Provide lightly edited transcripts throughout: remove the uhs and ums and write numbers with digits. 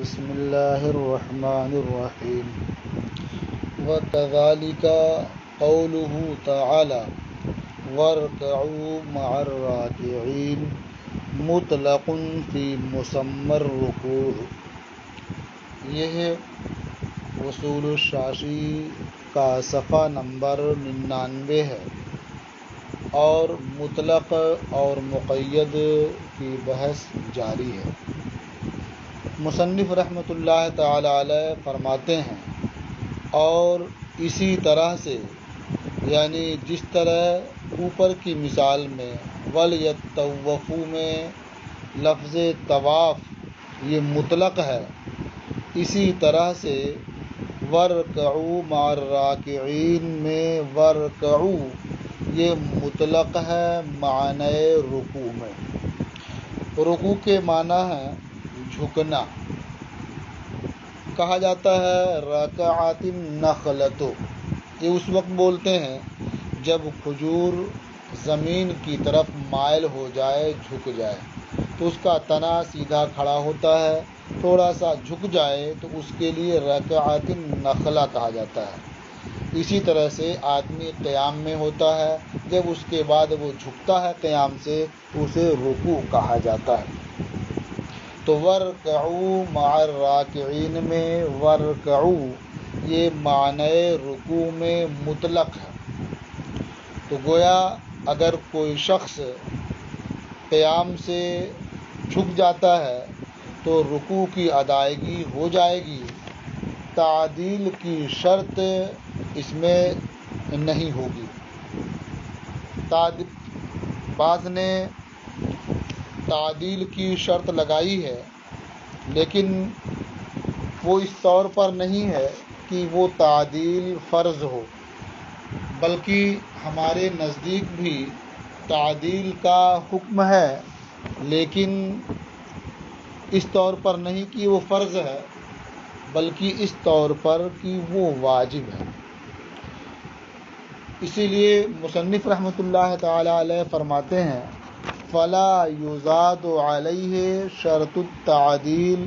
بسم اللہ الرحمن الرحیم وَكَذَلِكَ قَوْلُهُ تَعَالَى وَارْكَعُوا مَعَ الرَّاكِعِينَ مطلق فی مسمى الرکوع۔ یہ اصول الشاشی کا صفحہ نمبر 99 ہے اور مطلق اور مقید کی بحث جاری ہے۔ مصنف رحمۃ اللہ تعالی علیہ فرماتے ہیں اور اسی طرح سے یعنی جس طرح اوپر کی مثال میں وَلْيَطَّوَّفُوا میں لفظ طواف یہ مطلق ہے، اسی طرح سے وَارْكَعُوا مَعَ الرَّاكِعِينَ میں وَارْكَعُوا یہ مطلق ہے معنی رکوع میں۔ رکوع کے معنی ہے جھکنا، کہا جاتا ہے رکعت النخلۃ، یہ اس وقت بولتے ہیں جب کھجور زمین کی طرف مائل ہو جائے، جھک جائے تو اس کا تنا سیدھا کھڑا ہوتا ہے، تھوڑا سا جھک جائے تو اس کے لیے رکعت النخلہ کہا جاتا ہے۔ اسی طرح سے آدمی قیام میں ہوتا ہے، جب اس کے بعد وہ جھکتا ہے قیام سے تو اسے رکوع کہا جاتا ہے۔ تو وَارْكَعُوا مَعَ الرَّاكِعِينَ میں وَارْكَعُوا یہ معنی رکوع میں مطلق ہے۔ تو گویا اگر کوئی شخص قیام سے جھک جاتا ہے تو رکوع کی ادائیگی ہو جائے گی، تعدیل کی شرط اس میں نہیں ہوگی۔ بعض نے تعدیل کی شرط لگائی ہے لیکن وہ اس طور پر نہیں ہے کہ وہ تعدیل فرض ہو، بلکہ ہمارے نزدیک بھی تعدیل کا حکم ہے لیکن اس طور پر نہیں کہ وہ فرض ہے، بلکہ اس طور پر کہ وہ واجب ہے۔ اسی لیے مصنف رحمۃ اللہ تعالی علیہ فرماتے ہیں فَلَا يُزَادُ عَلَيْهِ شَرْطُ التَّعْدِيلِ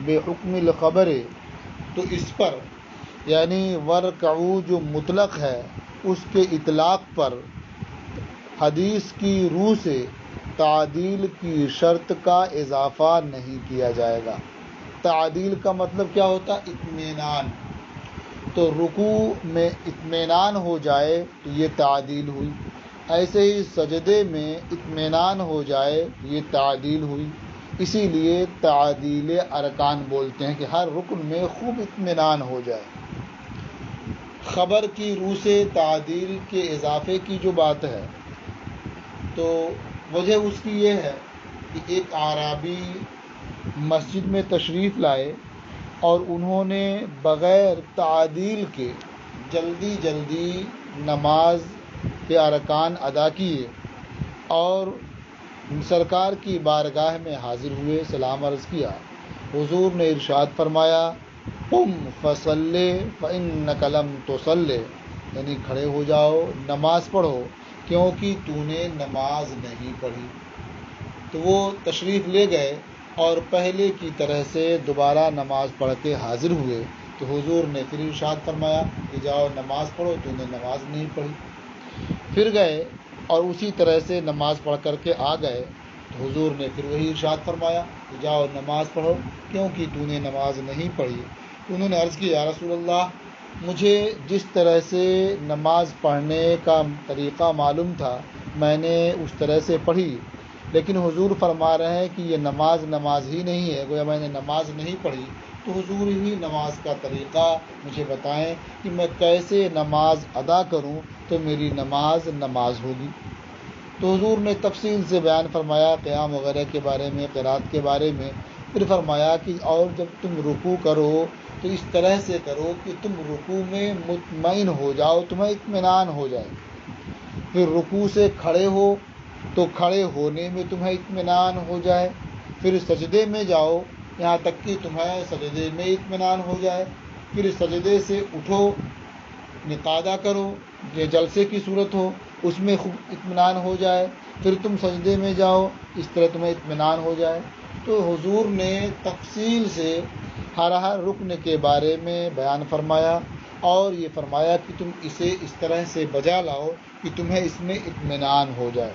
بِحُكْمِ الْخَبَرِ، تو اس پر یعنی وَارْكَعُوا جو مطلق ہے اس کے اطلاق پر حدیث کی روح سے تعدیل کی شرط کا اضافہ نہیں کیا جائے گا۔ تعدیل کا مطلب کیا ہوتا ہے؟ اطمینان۔ تو رکوع میں اطمینان ہو جائے تو یہ تعدیل ہوئی، ایسے ہی سجدے میں اطمینان ہو جائے یہ تعدیل ہوئی۔ اسی لیے تعدیل ارکان بولتے ہیں کہ ہر رکن میں خوب اطمینان ہو جائے۔ خبر کی روح سے تعدیل کے اضافے کی جو بات ہے تو وجہ اس کی یہ ہے کہ ایک اعرابی مسجد میں تشریف لائے اور انہوں نے بغیر تعدیل کے جلدی جلدی نماز کے ارکان ادا کیے اور سرکار کی بارگاہ میں حاضر ہوئے، سلام عرض کیا۔ حضور نے ارشاد فرمایا قم فصلی فإنک لم تصلی، یعنی کھڑے ہو جاؤ، نماز پڑھو کیونکہ تو نے نماز نہیں پڑھی۔ تو وہ تشریف لے گئے اور پہلے کی طرح سے دوبارہ نماز پڑھ کے حاضر ہوئے تو حضور نے پھر ارشاد فرمایا کہ جاؤ نماز پڑھو، تو نے نماز نہیں پڑھی۔ پھر گئے اور اسی طرح سے نماز پڑھ کر کے آ گئے تو حضور نے پھر وہی ارشاد فرمایا کہ جاؤ نماز پڑھو کیونکہ تو نے نماز نہیں پڑھی۔ تو انہوں نے عرض کی یا رسول اللہ، مجھے جس طرح سے نماز پڑھنے کا طریقہ معلوم تھا میں نے اس طرح سے پڑھی، لیکن حضور فرما رہے ہیں کہ یہ نماز ہی نہیں ہے، گویا میں نے نماز نہیں پڑھی، تو حضور ہی نماز کا طریقہ مجھے بتائیں کہ میں کیسے نماز ادا کروں تو میری نماز ہوگی۔ تو حضور نے تفصیل سے بیان فرمایا قیام وغیرہ کے بارے میں، قرات کے بارے میں، پھر فرمایا کہ اور جب تم رکوع کرو تو اس طرح سے کرو کہ تم رکوع میں مطمئن ہو جاؤ، تمہیں اطمینان ہو جائے۔ پھر رکوع سے کھڑے ہو تو کھڑے ہونے میں تمہیں اطمینان ہو جائے، پھر سجدے میں جاؤ یہاں تک کہ تمہیں سجدے میں اطمینان ہو جائے، پھر سجدے سے اٹھو، نقادہ کرو، یہ جلسے کی صورت ہو اس میں خوب اطمینان ہو جائے، پھر تم سجدے میں جاؤ، اس طرح تمہیں اطمینان ہو جائے۔ تو تو حضور نے تفصیل سے ہر رکن کے بارے میں بیان فرمایا اور یہ فرمایا کہ تم اسے اس طرح سے بجا لاؤ کہ تمہیں اس میں اطمینان ہو جائے۔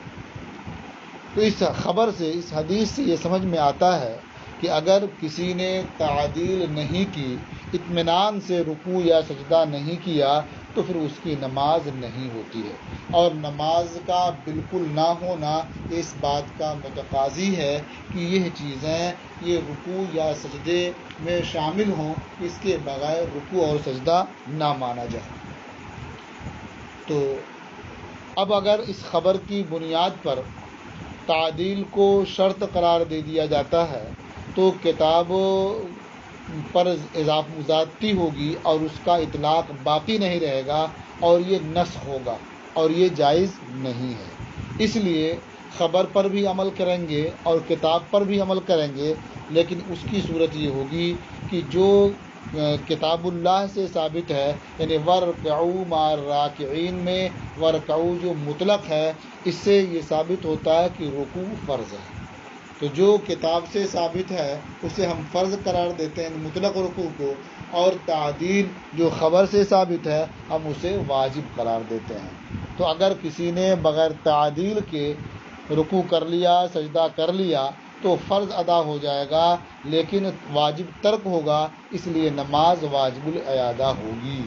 تو اس خبر سے، اس حدیث سے یہ سمجھ میں آتا ہے کہ اگر کسی نے تعدیل نہیں کی، اطمینان سے رکوع یا سجدہ نہیں کیا، تو پھر اس کی نماز نہیں ہوتی ہے، اور نماز کا بالکل نہ ہونا اس بات کا متقاضی ہے کہ یہ چیزیں، یہ رکوع یا سجدے میں شامل ہوں، اس کے بغیر رکوع اور سجدہ نہ مانا جائے۔ تو اب اگر اس خبر کی بنیاد پر تعدیل کو شرط قرار دے دیا جاتا ہے تو کتاب پر زیادتی ہوگی اور اس کا اطلاق باقی نہیں رہے گا اور یہ نسخ ہوگا اور یہ جائز نہیں ہے۔ اس لیے خبر پر بھی عمل کریں گے اور کتاب پر بھی عمل کریں گے، لیکن اس کی صورت یہ ہوگی کہ جو کتاب اللہ سے ثابت ہے، یعنی وَارْكَعُوا مَعَ الرَّاكِعِينَ میں وَارْكَعُوا جو مطلق ہے، اس سے یہ ثابت ہوتا ہے کہ رکوع فرض ہے۔ تو جو کتاب سے ثابت ہے اسے ہم فرض قرار دیتے ہیں مطلق رکوع کو، اور تعدیل جو خبر سے ثابت ہے ہم اسے واجب قرار دیتے ہیں۔ تو اگر کسی نے بغیر تعدیل کے رکوع کر لیا، سجدہ کر لیا، تو فرض ادا ہو جائے گا لیکن واجب ترک ہوگا، اس لیے نماز واجب الاعادہ ہوگی۔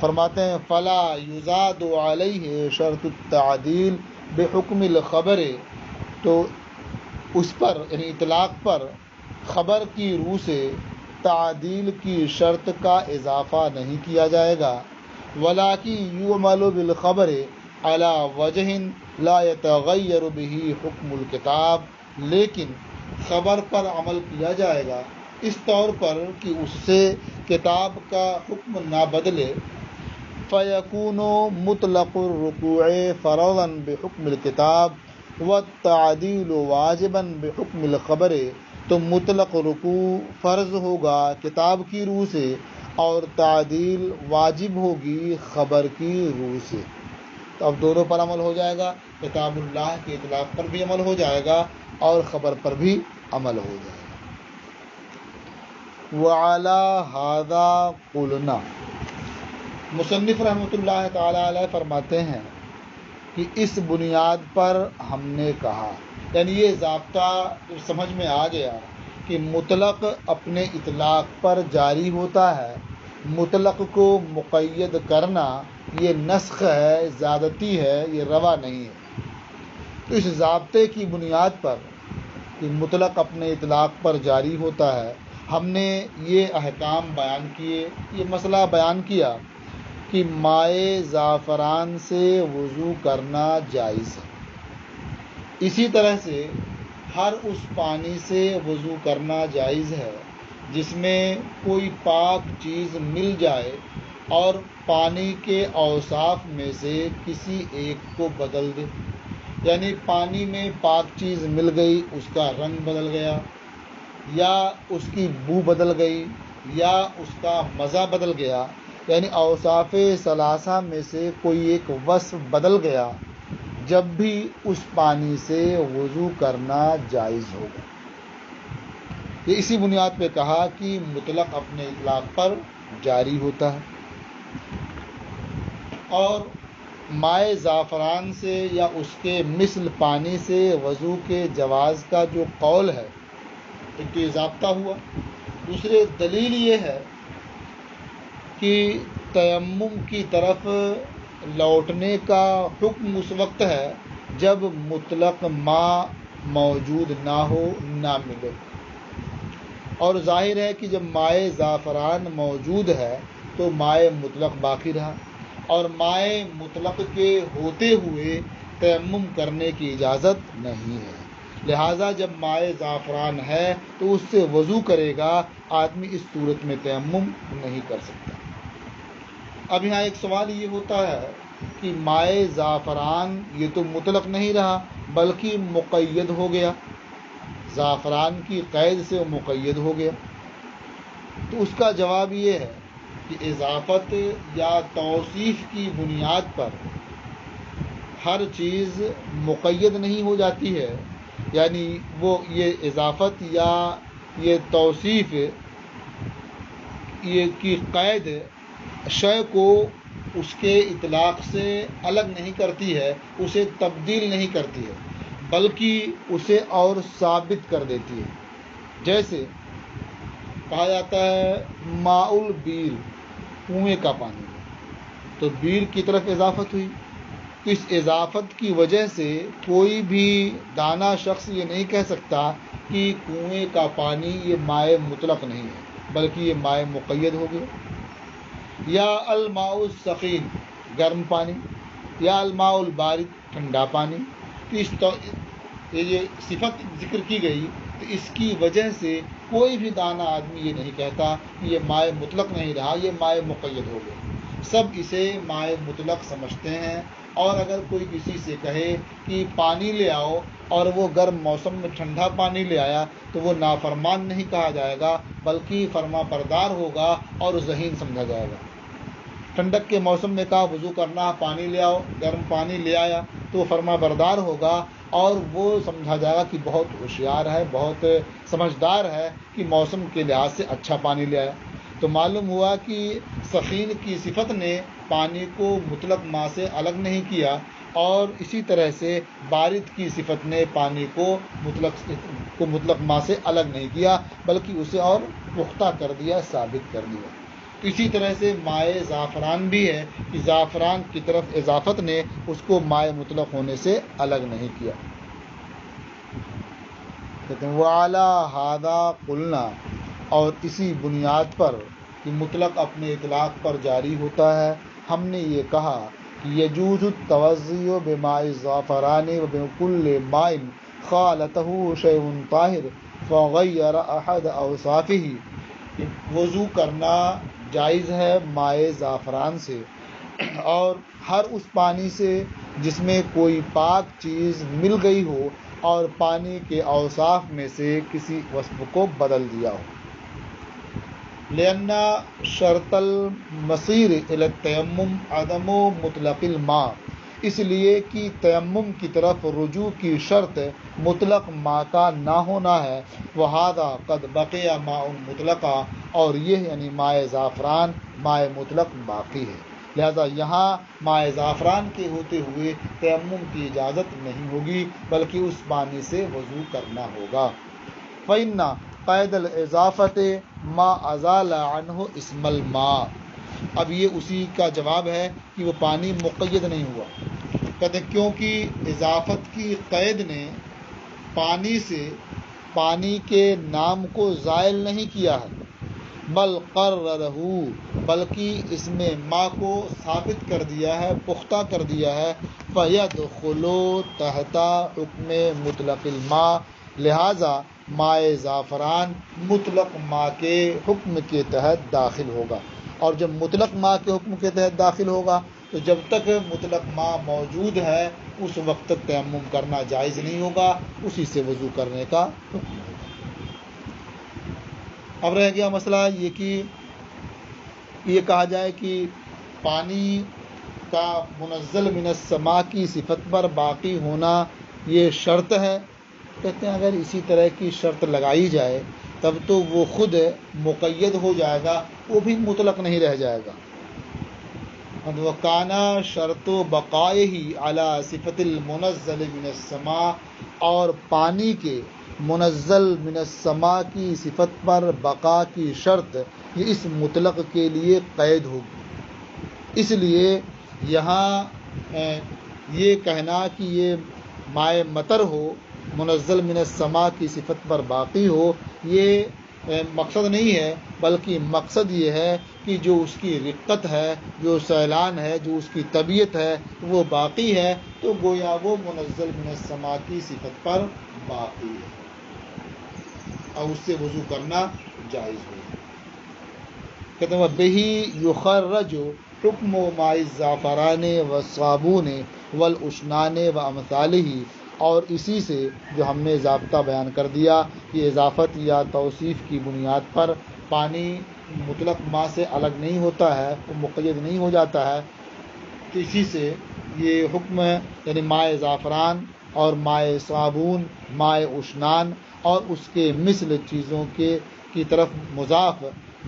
فرماتے ہیں فلا یزاد علیہ شرط التعدیل بحکم الخبر، تو اس پر یعنی اطلاق پر خبر کی روح سے تعدیل کی شرط کا اضافہ نہیں کیا جائے گا، ولاکن یعمل بالخبر علی وجہ لا یتغیر به حکم الکتاب، لیکن خبر پر عمل کیا جائے گا اس طور پر کہ اس سے کتاب کا حکم نہ بدلے، فیکون مطلق الرکوع فرضا بحکم الکتاب والتعدیل واجبا بحکم الخبر، تو مطلق رکوع فرض ہوگا کتاب کی روح سے اور تعدیل واجب ہوگی خبر کی روح سے۔ تو اب دونوں پر عمل ہو جائے گا، کتاب اللہ کے اطلاق پر بھی عمل ہو جائے گا اور خبر پر بھی عمل ہو جائے گا۔ وعلی ھذا قلنا، مصنف رحمۃ اللہ تعالی علیہ فرماتے ہیں کہ اس بنیاد پر ہم نے کہا، یعنی یہ ضابطہ سمجھ میں آ گیا کہ مطلق اپنے اطلاق پر جاری ہوتا ہے، مطلق کو مقید کرنا یہ نسخ ہے، زیادتی ہے، یہ روا نہیں ہے۔ تو اس ضابطے کی بنیاد پر کہ مطلق اپنے اطلاق پر جاری ہوتا ہے، ہم نے یہ احکام بیان کیے، یہ مسئلہ بیان کیا کہ مائع زعفران سے وضو کرنا جائز ہے۔ اسی طرح سے ہر اس پانی سے وضو کرنا جائز ہے جس میں کوئی پاک چیز مل جائے اور پانی کے اوصاف میں سے کسی ایک کو بدل دے، یعنی پانی میں پاک چیز مل گئی، اس کا رنگ بدل گیا یا اس کی بو بدل گئی یا اس کا مزہ بدل گیا، یعنی اوصاف ثلاثہ میں سے کوئی ایک وصف بدل گیا، جب بھی اس پانی سے وضو کرنا جائز ہوگا۔ یہ اسی بنیاد پہ کہا کہ مطلق اپنے اطلاق پر جاری ہوتا ہے، اور مائع زعفران سے یا اس کے مثل پانی سے وضو کے جواز کا جو قول ہے، ایک تو یہ ضابطہ ہوا۔ دوسرے دلیل یہ ہے کہ تیمم کی طرف لوٹنے کا حکم اس وقت ہے جب مطلق ماء موجود نہ ہو، نہ ملے، اور ظاہر ہے کہ جب مائع زعفران موجود ہے تو مائع مطلق باقی رہا، اور مائع مطلق کے ہوتے ہوئے تیمم کرنے کی اجازت نہیں ہے، لہٰذا جب مائع زعفران ہے تو اس سے وضو کرے گا، آدمی اس صورت میں تیمم نہیں کر سکتا۔ اب یہاں ایک سوال یہ ہوتا ہے کہ مائع زعفران یہ تو مطلق نہیں رہا بلکہ مقید ہو گیا، زعفران کی قید سے وہ مقید ہو گیا، تو اس کا جواب یہ ہے کہ اضافت یا توصیف کی بنیاد پر ہر چیز مقید نہیں ہو جاتی ہے، یعنی وہ یہ اضافت یا یہ توصیف یہ کی قید شے کو اس کے اطلاق سے الگ نہیں کرتی ہے، اسے تبدیل نہیں کرتی ہے، بلکہ اسے اور ثابت کر دیتی ہے۔ جیسے کہا جاتا ہے ماء البیر، کنویں کا پانی، تو بیر کی طرف اضافت ہوئی، تو اس اضافت کی وجہ سے کوئی بھی دانا شخص یہ نہیں کہہ سکتا کہ کنویں کا پانی یہ مائع مطلق نہیں ہے، بلکہ یہ مائع مقید ہو گیا۔ یا الماء السخین، گرم پانی، یا الماء البارد، ٹھنڈا پانی، تو یہ صفت ذکر کی گئی، تو اس کی وجہ سے کوئی بھی دانا آدمی یہ نہیں کہتا کہ یہ مائع مطلق نہیں رہا، یہ مائع مقید ہو گیا، سب اسے مائع مطلق سمجھتے ہیں۔ اور اگر کوئی کسی سے کہے کہ پانی لے آؤ اور وہ گرم موسم میں ٹھنڈا پانی لے آیا تو وہ نافرمان نہیں کہا جائے گا، بلکہ فرما بردار ہوگا اور ذہین سمجھا جائے گا۔ ٹھنڈک کے موسم میں کہا وضو کرنا، پانی لے آؤ، گرم پانی لے آیا تو وہ فرما بردار ہوگا اور وہ سمجھا جائے گا کہ بہت ہوشیار ہے، بہت سمجھدار ہے کہ موسم کے لحاظ سے اچھا پانی لے آیا۔ تو معلوم ہوا کہ سخین کی صفت نے پانی کو مطلق ماء سے الگ نہیں کیا، اور اسی طرح سے بارد کی صفت نے پانی کو مطلق ماء سے الگ نہیں کیا، بلکہ اسے اور پختہ کر دیا، ثابت کر دیا۔ اسی طرح سے مائع زعفران بھی ہے کہ زعفران کی طرف اضافت نے اس کو مائع مطلق ہونے سے الگ نہیں کیا۔ کہتے ہیں وَعَلَىٰ هَٰذَا قُلْنَا، اور اسی بنیاد پر کہ مطلق اپنے اطلاق پر جاری ہوتا ہے، ہم نے یہ کہا کہ يَجُوزُ التَّوَضُّؤُ بِمَاءِ الزَّعْفَرَانِ وَبِكُلِّ مَاءٍ خَالَطَهُ شَيْءٌ طَاهِرٌ فَغَيَّرَ أَحَدَ أَوْصَافِهِ، وضو کرنا جائز ہے مائع زعفران سے اور ہر اس پانی سے جس میں کوئی پاک چیز مل گئی ہو اور پانی کے اوصاف میں سے کسی وصف کو بدل دیا ہو۔ لِأَنَّ شَرْطَ الْمَصِيرِ إِلَى التَّيَمُّمِ عَدَمُ مُطْلَقِ الْمَاءِ، اس لیے کہ تیمم کی طرف رجوع کی شرط مطلق ماء کا نہ ہونا ہے۔ وَهَذَا قَدْ بَقِيَ مَاءٌ مُطْلَقًا، اور یہ یعنی مائع زعفران مائع مطلق باقی ہے، لہذا یہاں مائع زعفران کے ہوتے ہوئے تیمم کی اجازت نہیں ہوگی، بلکہ اس پانی سے وضو کرنا ہوگا۔ فَإِنَّ قید الاضافت ما ازال عنہ اسم الماء، اب یہ اسی کا جواب ہے کہ وہ پانی مقید نہیں ہوا۔ کہتے ہیں کیونکہ اضافت کی قید نے پانی سے پانی کے نام کو زائل نہیں کیا ہے، بل قررہ، بلکہ اس میں ماء کو ثابت کر دیا ہے، پختہ کر دیا ہے۔ فَيَدْخُلُ تحت حکم مطلق الماء، لہذا مائع زعفران مطلق ماء کے حکم کے تحت داخل ہوگا، اور جب مطلق ماء کے حکم کے تحت داخل ہوگا تو جب تک مطلق ماء موجود ہے اس وقت تک تیمم کرنا جائز نہیں ہوگا، اسی سے وضو کرنے کا حکم ہوگا۔ اب رہ گیا مسئلہ یہ کہ یہ کہا جائے کہ پانی کا منزل من السماء کی صفت پر باقی ہونا یہ شرط ہے۔ کہتے ہیں اگر اسی طرح کی شرط لگائی جائے تب تو وہ خود مقید ہو جائے گا، وہ بھی مطلق نہیں رہ جائے گا۔ وَكَانَ شَرْطُ بَقَائِهِ عَلَى صِفَةِ الْمُنَزَّلِ مِنَ السَّمَاءِ، اور پانی کے منزل من السماء کی صفت پر بقا کی شرط یہ اس مطلق کے لیے قید ہوگی۔ اس لیے یہاں یہ کہنا کہ یہ مائع مطر ہو، منزل من السماء کی صفت پر باقی ہو، یہ مقصد نہیں ہے، بلکہ مقصد یہ ہے کہ جو اس کی رقت ہے، جو سیلان ہے، جو اس کی طبیعت ہے وہ باقی ہے، تو گویا وہ منزل من السماء کی صفت پر باقی ہے اور اس سے وضو کرنا جائز ہے۔ کہتے ہیں بِهِ يُخَرَّجُ حُکْمُ مَاءِ الزَّعْفَرَانِ وَالصَّابُونِ وَالْأُشْنَانِ وَأَمْثَالِهِ، اور اسی سے جو ہم نے ضابطہ بیان کر دیا کہ اضافت یا توصیف کی بنیاد پر پانی مطلق ماء سے الگ نہیں ہوتا ہے، وہ مقید نہیں ہو جاتا ہے، تو اسی سے یہ حکم یعنی مائع زعفران اور مائع صابون، مائع اشنان اور اس کے مثل چیزوں کی طرف مضاف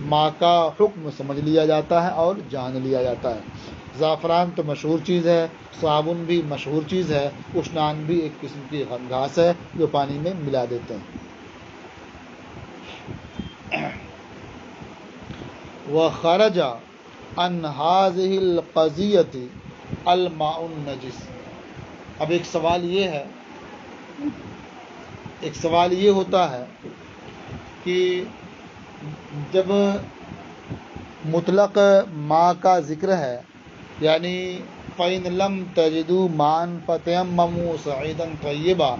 ماں کا حکم سمجھ لیا جاتا ہے اور جان لیا جاتا ہے۔ زعفران تو مشہور چیز ہے، صابن بھی مشہور چیز ہے، اشنان بھی ایک قسم کی گھاس ہے جو پانی میں ملا دیتے ہیں۔ وخرج عن هذه القضية الماء النجس۔ اب ایک سوال یہ ہوتا ہے کہ جب مطلق ماء کا ذکر ہے، یعنی فَإِن لَمْ تَجِدُوا مَاءً فَتَيَمَّمُوا صَعِيدًا طَيِّبًا،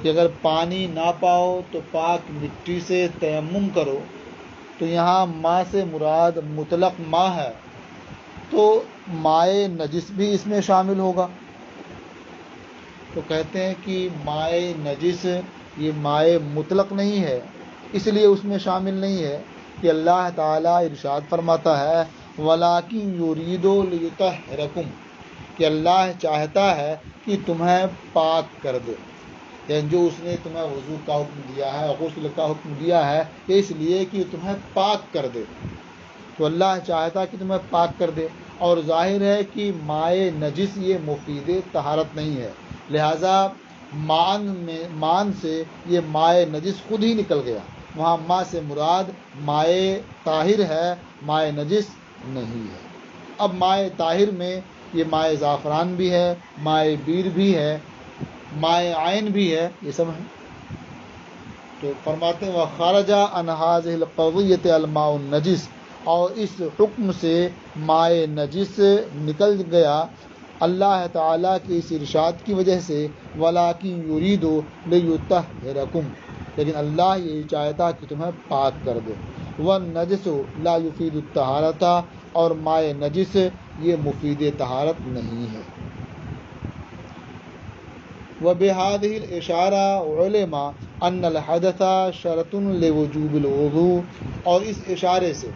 کہ اگر پانی نہ پاؤ تو پاک مٹی سے تیمم کرو، تو یہاں ماء سے مراد مطلق ماء ہے، تو مائع نجس بھی اس میں شامل ہوگا۔ تو کہتے ہیں کہ مائع نجس یہ مائع مطلق نہیں ہے، اس لیے اس میں شامل نہیں ہے کہ اللہ تعالیٰ ارشاد فرماتا ہے وَلَٰكِن يُرِيدُ لِيُطَهِّرَكُمْ، کہ اللہ چاہتا ہے کہ تمہیں پاک کر دے، یعنی جو اس نے تمہیں وضو کا حکم دیا ہے، غسل کا حکم دیا ہے، اس لیے کہ تمہیں پاک کر دے۔ تو اللہ چاہتا کہ تمہیں پاک کر دے، اور ظاہر ہے کہ مائع نجس یہ مفید طہارت نہیں ہے، لہٰذا مان سے یہ مائع نجس خود ہی نکل گیا، وہاں ماء سے مراد مائع طاہر ہے، مائع نجس نہیں ہے۔ اب مائع طاہر میں یہ مائع زعفران بھی ہے، مائع بیر بھی ہے، مائع عین بھی ہے، یہ سب ہیں۔ تو فرماتے ہیں وَخَرَجَ عَنْ هَٰذِهِ الْقَضِيَّةِ الْمَاءُ النَّجِسُ، اور اس حکم سے مائع نجس نکل گیا اللہ تعالیٰ کے اس ارشاد کی وجہ سے وَلَٰكِن يُرِيدُ لِيُطَهِّرَكُمْ، لیکن اللہ یہ چاہتا کہ تمہیں پاک کر دے۔ وَالنَّجْسُ لَا يُفِيدُ الطَّهَارَةَ، اور مائع نجس یہ مفید طہارت نہیں ہے۔ وبهذه الاشارہ علم ان الحدث شرط لوجوب الوضوء، اور اس اشارے سے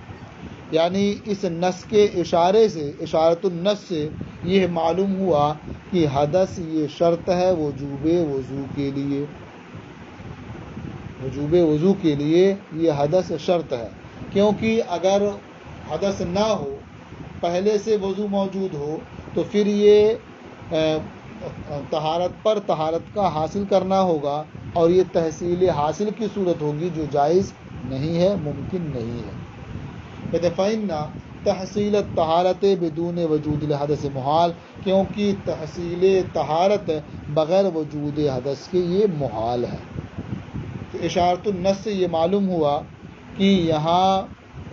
یعنی اس نص کے اشارے سے، اشارۃ النص سے یہ معلوم ہوا کہ حدث یہ شرط ہے وجوب وضو کے لیے، وجوب وضو کے لیے یہ حدث شرط ہے، کیونکہ اگر حدث نہ ہو، پہلے سے وضو موجود ہو، تو پھر یہ طہارت پر طہارت کا حاصل کرنا ہوگا، اور یہ تحصیل حاصل کی صورت ہوگی جو جائز نہیں ہے، ممکن نہیں ہے۔ فَإِنَّ تحصیل الطہارت بدون وجود الحدث محال، کیونکہ تحصیل طہارت بغیر وجود حدث کے یہ محال ہے۔ تو اشارۃ النص سے یہ معلوم ہوا کہ یہاں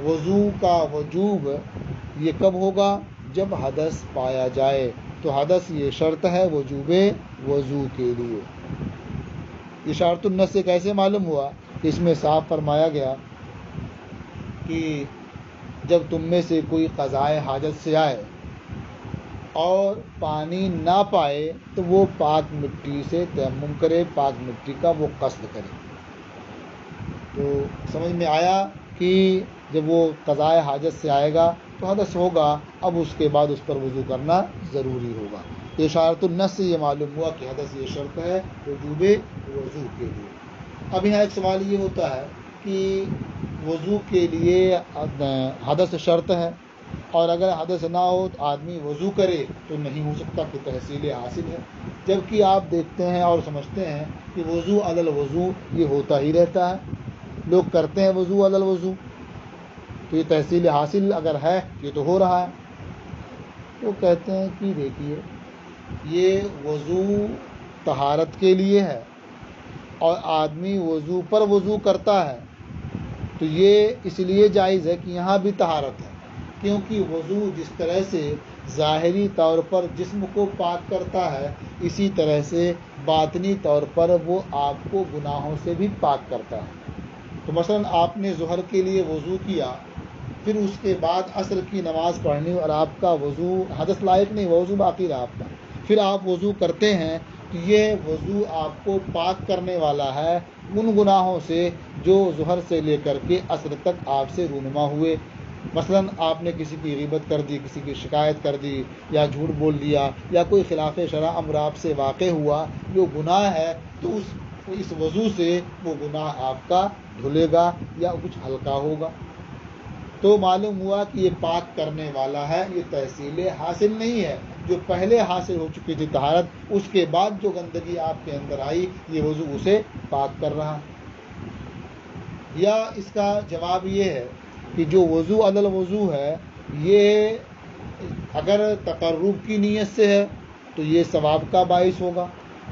وضو کا وجوب یہ کب ہوگا؟ جب حدث پایا جائے، تو حدث یہ شرط ہے وجوب وضو کے لیے۔ اشارۃ النص سے کیسے معلوم ہوا؟ اس میں صاف فرمایا گیا کہ جب تم میں سے کوئی قضائے حاجت سے آئے اور پانی نہ پائے، تو وہ پاک مٹی سے تیمم کرے، پاک مٹی کا وہ قصد کرے۔ تو سمجھ میں آیا کہ جب وہ قضائے حاجت سے آئے گا تو حدث ہوگا، اب اس کے بعد اس پر وضو کرنا ضروری ہوگا۔ تو اشارۃ النص سے یہ معلوم ہوا کہ حدث یہ شرط ہے وجوب وضو کے لیے۔ اب یہاں ایک سوال یہ ہوتا ہے کہ وضو کے لیے حدث شرط ہے، اور اگر حدث نہ ہو تو آدمی وضو کرے تو نہیں ہو سکتا کہ تحصیل حاصل ہے، جبکہ آپ دیکھتے ہیں اور سمجھتے ہیں کہ وضو علی الوضو یہ ہوتا ہی رہتا ہے، لوگ کرتے ہیں وضو علی الوضو، تو یہ تحصیل حاصل اگر ہے یہ تو ہو رہا ہے۔ تو کہتے ہیں کہ دیکھیے یہ وضو طہارت کے لیے ہے، اور آدمی وضو پر وضو کرتا ہے، تو یہ اس لیے جائز ہے کہ یہاں بھی طہارت ہے، کیونکہ وضو جس طرح سے ظاہری طور پر جسم کو پاک کرتا ہے، اسی طرح سے باطنی طور پر وہ آپ کو گناہوں سے بھی پاک کرتا ہے۔ تو مثلا آپ نے ظہر کے لیے وضو کیا، پھر اس کے بعد عصر کی نماز پڑھنی، اور آپ کا وضو حدث لائق نہیں، وضو باقی رہا آپ کا، پھر آپ وضو کرتے ہیں، تو یہ وضو آپ کو پاک کرنے والا ہے ان گناہوں سے جو ظہر سے لے کر کے عصر تک آپ سے رونما ہوئے۔ مثلا آپ نے کسی کی غیبت کر دی، کسی کی شکایت کر دی، یا جھوٹ بول دیا، یا کوئی خلاف شرع امر آپ سے واقع ہوا جو گناہ ہے، تو اس وضو سے وہ گناہ آپ کا دھلے گا یا کچھ ہلکا ہوگا۔ تو معلوم ہوا کہ یہ پاک کرنے والا ہے، یہ تحصیل حاصل نہیں ہے۔ جو پہلے حاصل ہو چکی تھی طہارت، اس کے بعد جو گندگی آپ کے اندر آئی، یہ وضو اسے پاک کر رہا۔ یا اس کا جواب یہ ہے کہ جو وضو علی الوضو ہے، یہ اگر تقرب کی نیت سے ہے تو یہ ثواب کا باعث ہوگا،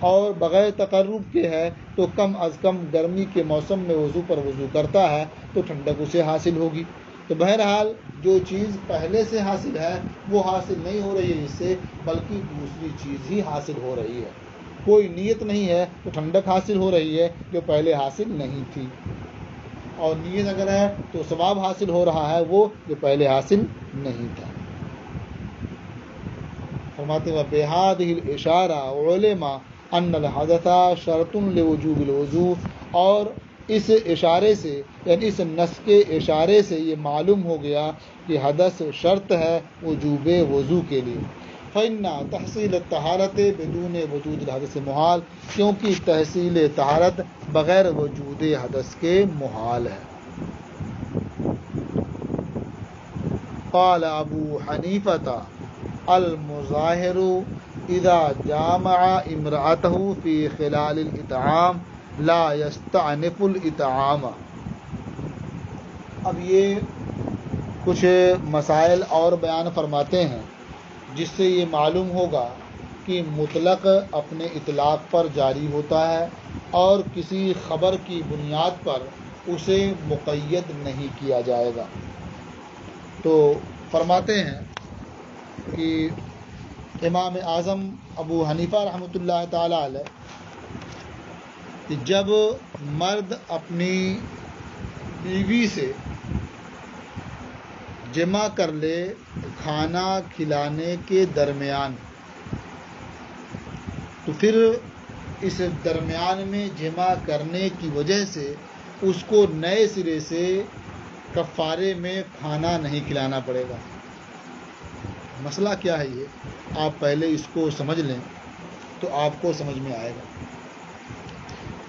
اور بغیر تقرب کے ہے تو کم از کم گرمی کے موسم میں وضو پر وضو کرتا ہے تو ٹھنڈک اسے حاصل ہوگی۔ تو بہرحال جو چیز پہلے سے حاصل ہے وہ حاصل نہیں ہو رہی ہے اس سے، بلکہ دوسری چیز ہی حاصل ہو رہی ہے۔ کوئی نیت نہیں ہے تو ٹھنڈک حاصل ہو رہی ہے جو پہلے حاصل نہیں تھی، اور نیت اگر ہے تو ثواب حاصل ہو رہا ہے وہ جو پہلے حاصل نہیں تھا۔ فرماتے ہیں بِهَذِهِ الْإِشَارَةِ عُلِمَ أَنَّ الْحَدَثَ شَرْطٌ لِوُجُوبِ الْوُضُوءِ، اور اس اشارے سے، یعنی اس نص کے اشارے سے یہ معلوم ہو گیا کہ حدث شرط ہے وجوب وضو کے لیے۔ فَإِنَّ تَحْصِيلَ الطَّهَارَةِ بِدُونِ وُجُودِ الْحَدَثِ محال، کیونکہ تحصیل طہارت بغیر وجود حدث کے محال ہے۔ قال ابو حنیفہ المظاہر اذا جامع امرأته فی خلال الاطعام لا یستعنف الاطعام۔ اب یہ کچھ مسائل اور بیان فرماتے ہیں جس سے یہ معلوم ہوگا کہ مطلق اپنے اطلاق پر جاری ہوتا ہے اور کسی خبر کی بنیاد پر اسے مقید نہیں کیا جائے گا۔ تو فرماتے ہیں کہ امام اعظم ابو حنیفہ رحمۃ اللہ تعالی علیہ کہ جب مرد اپنی بیوی سے جمع کر لے کھانا کھلانے کے درمیان، تو پھر اس درمیان میں جمع کرنے کی وجہ سے اس کو نئے سرے سے کفارے میں کھانا نہیں کھلانا پڑے گا۔ مسئلہ کیا ہے یہ آپ پہلے اس کو سمجھ لیں تو آپ کو سمجھ میں آئے گا۔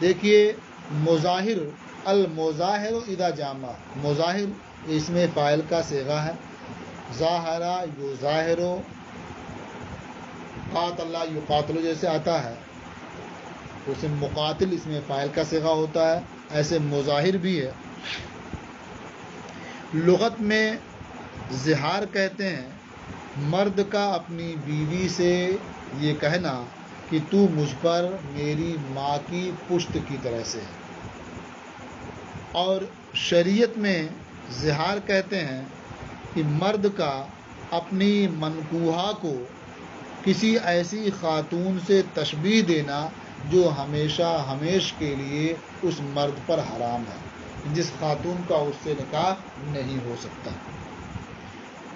دیکھیے مظاہر، المظاہر اذا جامع، مظاہر اس میں فاعل کا صیغہ ہے، ظاہرہ یظاہر، قاتل یقاتل جیسے آتا ہے، اسے مقاتل اس میں فاعل کا صیغہ ہوتا ہے، ایسے مظاہر بھی ہے۔ لغت میں زہار کہتے ہیں مرد کا اپنی بیوی سے یہ کہنا کہ تو مجھ پر میری ماں کی پشت کی طرح سے ہے، اور شریعت میں زہار کہتے ہیں کہ مرد کا اپنی منکوحہ کو کسی ایسی خاتون سے تشبیہ دینا جو ہمیشہ ہمیش کے لیے اس مرد پر حرام ہے، جس خاتون کا اس سے نکاح نہیں ہو سکتا۔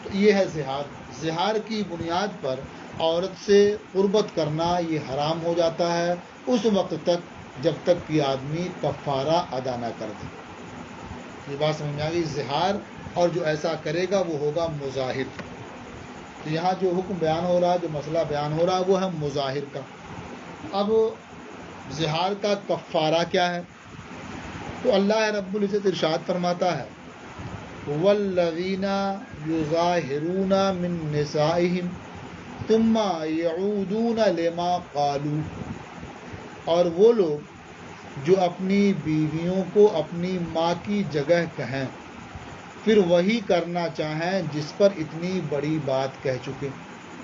تو یہ ہے زہار۔ زہار کی بنیاد پر عورت سے قربت کرنا یہ حرام ہو جاتا ہے اس وقت تک جب تک کہ آدمی کفارہ ادا نہ کر دے۔ یہ بات سمجھ میں آ گئی؟ زہار، اور جو ایسا کرے گا وہ ہوگا مظاہر۔ تو یہاں جو حکم بیان ہو رہا ہے، جو مسئلہ بیان ہو رہا ہے، وہ ہے مظاہر کا۔ اب زہار کا کفارہ کیا ہے؟ تو اللہ رب العزت ارشاد فرماتا ہے والذین یظاہرون من نسائہم ثم یعودون لما قالوا، اور وہ لوگ جو اپنی بیویوں کو اپنی ماں کی جگہ کہیں پھر وہی کرنا چاہیں جس پر اتنی بڑی بات کہہ چکے،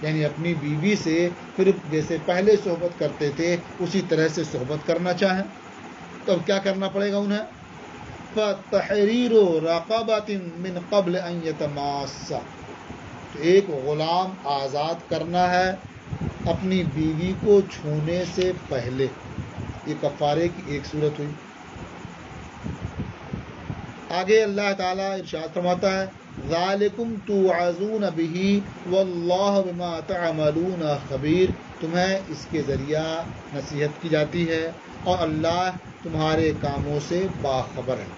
یعنی اپنی بیوی سے پھر جیسے پہلے صحبت کرتے تھے اسی طرح سے صحبت کرنا چاہیں، تو اب کیا کرنا پڑے گا انہیں؟ فَتَحْرِيرُ رَقَبَةٍ مِّن قَبْلِ أَن يَتَمَاسَّا، تو ایک غلام آزاد کرنا ہے اپنی بیوی کو چھونے سے پہلے۔ یہ کفارے کی ایک صورت ہوئی۔ آگے اللہ تعالیٰ ارشاد فرماتا ہے ذَلِكُمْ تُوعَظُونَ بِهِ وَاللَّهُ بِمَا تَعْمَلُونَ خَبِيرٌ، تمہیں اس کے ذریعہ نصیحت کی جاتی ہے اور اللہ تمہارے کاموں سے باخبر ہے۔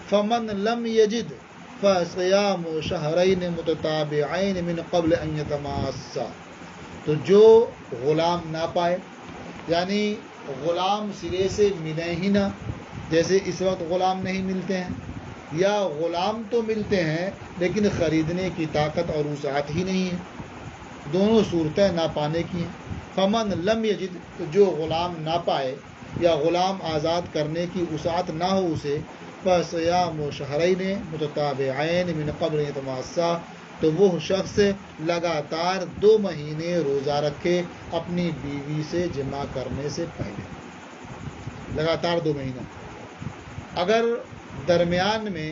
فَمَن لَمْ يَجِدْ، فصیام شہرین متتابعین من قبل ان یتماسا، تو جو غلام نہ پائے، یعنی غلام سرے سے ملے ہی نہ، جیسے اس وقت غلام نہیں ملتے ہیں، یا غلام تو ملتے ہیں لیکن خریدنے کی طاقت اور وسعت ہی نہیں ہے، دونوں صورتیں نہ پانے کی ہیں۔ فمن لم یجد، تو جو غلام نہ پائے یا غلام آزاد کرنے کی وسعت نہ ہو اسے، فصیام شہرین متتابعین من قبل یتماسا، تو وہ شخص لگاتار 2 مہینے روزہ رکھے اپنی بیوی سے جمع کرنے سے پہلے، لگاتار 2 مہینہ۔ اگر درمیان میں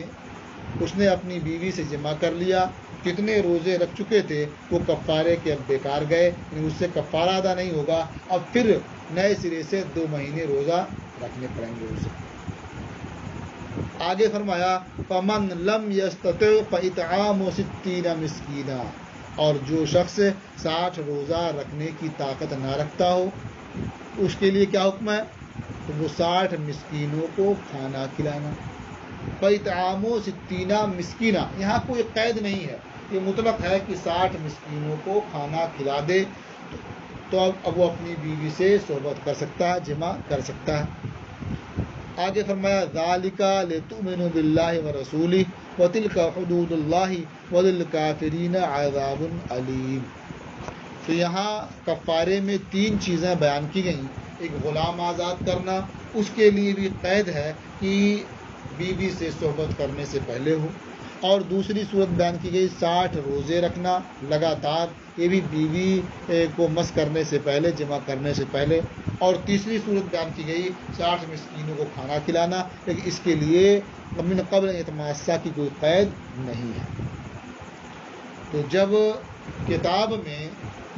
اس نے اپنی بیوی سے جمع کر لیا، کتنے روزے رکھ چکے تھے وہ کفارے کے اب بیکار گئے، یعنی اس سے کفارہ ادا نہیں ہوگا، اب پھر نئے سرے سے 2 مہینے روزہ رکھنے پڑیں گے اسے۔ آگے فرمایا فمن لم یستطع فاطعام 60 مسکینا، اور جو شخص 60 روزہ رکھنے کی طاقت نہ رکھتا ہو اس کے لیے کیا حکم ہے؟ تو وہ 60 مسکینوں کو کھانا کھلانا۔ فاطعام 60 مسکینا، یہاں کوئی قید نہیں ہے، یہ مطلق ہے کہ 60 مسکینوں کو کھانا کھلا دے تو اب وہ اپنی بیوی سے صحبت کر سکتا ہے، جمع کر سکتا ہے۔ آگے فرمایا ذالک لتؤمنوا باللہ ورسولہ وتلک حدود اللہ وللکافرین عذاب علیم۔ تو یہاں کفارے میں 3 چیزیں بیان کی گئیں، ایک غلام آزاد کرنا، اس کے لیے بھی قید ہے کہ بیوی سے صحبت کرنے سے پہلے ہو، اور دوسری صورت بیان کی گئی 60 روزے رکھنا لگاتار، یہ بھی بیوی کو مس کرنے سے پہلے، جمع کرنے سے پہلے، اور تیسری صورت بیان کی گئی 60 مسکینوں کو کھانا کھلانا، لیکن اس کے لیے من قبل یتماسا کی کوئی قید نہیں ہے۔ تو جب کتاب میں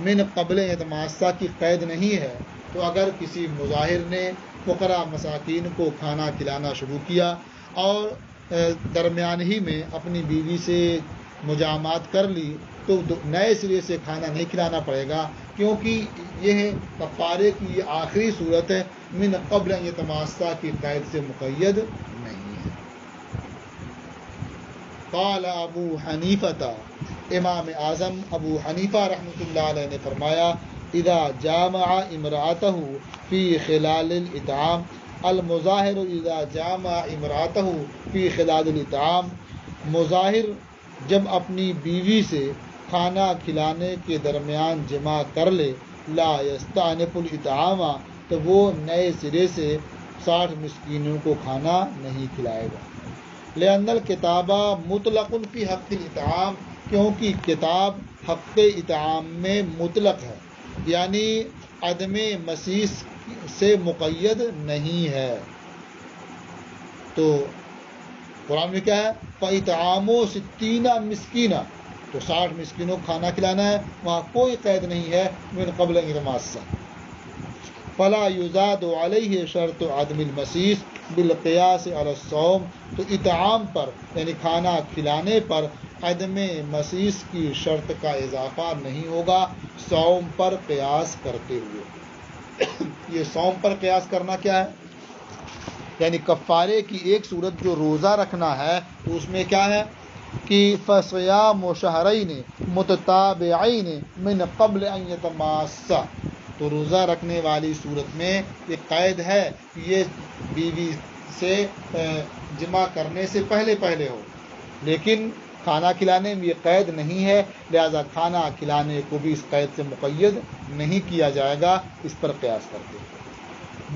من قبل یتماسا کی قید نہیں ہے تو اگر کسی مظاہر نے فقراء مساکین کو کھانا کھلانا شروع کیا اور درمیان ہی میں اپنی بیوی سے مجامعات کر لی تو نئے سرے سے کھانا نہیں کھلانا پڑے گا، کیونکہ یہ کفارے کی یہ آخری صورت ہے، من قبل یتماسا کی قید سے مقید نہیں ہے۔ قال ابو حنیفہ، امام اعظم ابو حنیفہ رحمۃ اللہ علیہ نے فرمایا اذا جامع امرأتہ فی خلال الاطعام، المظاہر اذا جامع امرأتہ فی خلال الاطعام، مظاہر جب اپنی بیوی سے کھانا کھلانے کے درمیان جمع کر لے، لا یستأنف الاطعام، تو وہ نئے سرے سے 60 مسکینوں کو کھانا نہیں کھلائے گا۔ لأن الکتاب مطلق فی حق الاطعام، کیونکہ کتاب حق اطعام میں مطلق ہے، یعنی عدم مسیس سے مقید نہیں ہے۔ تو قرآن میں کیا ہے؟ فاطعام 60 مسکینا، تو 60 مسکینوں کو کھانا کھلانا ہے، وہاں کوئی قید نہیں ہے من قبل یتماسا۔ فلا یزاد علیہ شرط عدم المسیس بالقیاس علی الصوم، تو اطعام پر یعنی کھانا کھلانے پر عدم مسیس کی شرط کا اضافہ نہیں ہوگا صوم پر قیاس کرتے ہوئے۔ یہ صوم پر قیاس کرنا کیا ہے؟ یعنی کفارے کی ایک صورت جو روزہ رکھنا ہے تو اس میں کیا ہے کہ فصیام شہرین متتابعین من قبل ان یتماسا، تو روزہ رکھنے والی صورت میں یہ قید ہے کہ یہ بیوی سے جمع کرنے سے پہلے ہو، لیکن کھانا کھلانے میں یہ قید نہیں ہے، لہذا کھانا کھلانے کو بھی اس قید سے مقید نہیں کیا جائے گا اس پر قیاس کرتے ہیں۔